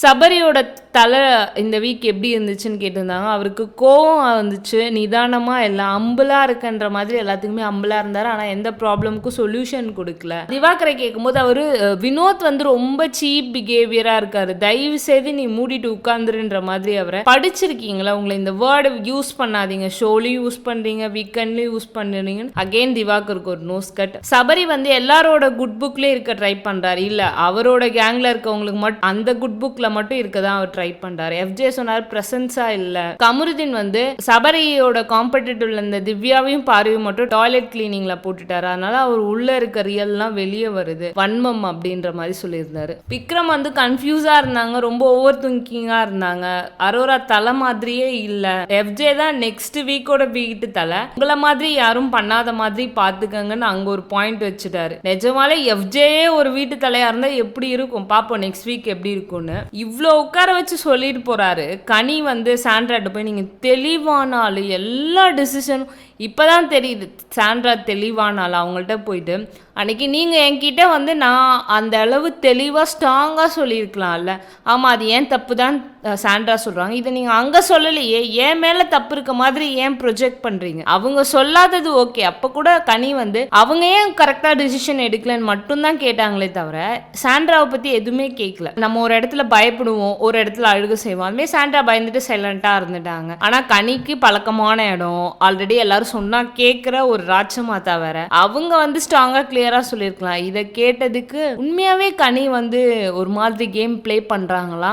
சபரியோட தலை இந்த வீக் எப்படி இருந்துச்சுன்னு கேட்டிருந்தாங்க. அவருக்கு கோவம் வந்துச்சு, நிதானமா எல்லாம் அம்புலா இருக்குன்ற மாதிரி எல்லாத்துக்குமே அம்புலா இருந்தாரு. ஆனா எந்த ப்ராப்ளமுக்கும் சொல்யூஷன் கொடுக்கல. திவாகரை கேட்கும்போது அவரு வினோத் வந்து ரொம்ப சீப் பிஹேவியரா இருக்காரு, தயவு செய்து நீ மூடிட்டு உட்கார்ந்துருன்ற மாதிரி. அவரை படிச்சிருக்கீங்களா? உங்களை இந்த வேர்டு யூஸ் பண்ணாதீங்க, ஷோலையும் யூஸ் பண்றீங்க, வீக்கெண்ட்லயும் யூஸ் பண்ணுறீங்க. அகெயின் திவாகருக்கு ஒரு நோஸ் கட். சபரி வந்து எல்லாரோட குட் புக்லயே இருக்க ட்ரை பண்றாரு. இல்ல அவரோட கேங்ல இருக்கவங்களுக்கு மட்டும் அந்த குட் புக் மட்டும் இருக்கதான் அவர் ட்ரை பண்றாரு. எஃப்ஜே சொன்னார் பிரசன்ஸா இல்ல. கமருதீன் வந்து சபரியோட காம்படிட்டிவ்ல இந்த திவ்யாவையும் பார்வையும் மட்டும் டாய்லெட் கிளீனிங்ல போட்டுட்டாரு. அதனால அவர் உள்ள இருக்க ரியல்லாம் வெளியே வருது, வன்மம் அப்படின்ற மாதிரி சொல்லியிருந்தாரு. விக்ரம் வந்து கன்ஃபியூஸா இருந்தாங்க, ரொம்ப ஓவர் திங்கிங்கா இருந்தாங்க. அரோரா தலை மாதிரியே இல்ல. எஃப்ஜே தான் நெக்ஸ்ட் வீக்கோட வீட்டு தலை, உங்களை மாதிரி யாரும் பண்ணாத மாதிரி பாத்துக்கங்கன்னு அங்க ஒரு பாயிண்ட் வச்சுட்டாரு. நிஜமாலே எஃப்ஜேயே ஒரு வீட்டு தலையா இருந்தா எப்படி இருக்கும் பாப்போம், நெக்ஸ்ட் வீக் எப்படி இருக்கும்னு. இவ்வளோ உட்கார வச்சு சொல்லிட்டு போறாரு. கனி வந்து சாண்ட்ராட்ட போய் நீங்கள் தெளிவானாலும் எல்லா டிசிஷனும் இப்போதான் தெரியுது சாண்ட்ரா தெளிவானாலும். அவங்கள்ட்ட போயிட்டு அன்னைக்கு நீங்கள் என்கிட்ட வந்து நான் அந்த அளவு தெளிவாக ஸ்ட்ராங்காக சொல்லியிருக்கலாம்ல. ஆமாம் அது ஏன் தப்பு தான் சாண்ட்ரா சொல்கிறாங்க, இதை நீங்கள் அங்கே சொல்லலையே, ஏன் மேலே தப்பு இருக்க மாதிரி ஏன் ப்ரொஜெக்ட் பண்ணுறீங்க. அவங்க சொல்லாதது ஓகே, அப்போ கூட கனி வந்து அவங்க ஏன் கரெக்டாக டிசிஷன் எடுக்கலன்னு மட்டும்தான் கேட்டாங்களே தவிர சாண்ட்ராவை பற்றி எதுவுமே கேட்கல. நம்ம ஒரு இடத்துல பயப்படுவோம், ஒரு இடத்துல அழுக செய்வோம், அதுமாதிரி சாண்ட்ரா பயந்துட்டு சைலண்ட்டாக இருந்துட்டாங்க. ஆனால் கனிக்கு பழக்கமான இடம், ஆல்ரெடி எல்லாரும் சொன்னால் கேட்குற ஒரு ராட்சமாத்தா வேற, அவங்க வந்து ஸ்ட்ராங்காக கிளியராக சொல்லியிருக்கலாம். இதை கேட்டதுக்கு உண்மையாகவே கனி வந்து ஒரு மாதிரி கேம் ப்ளே பண்ணுறாங்களா?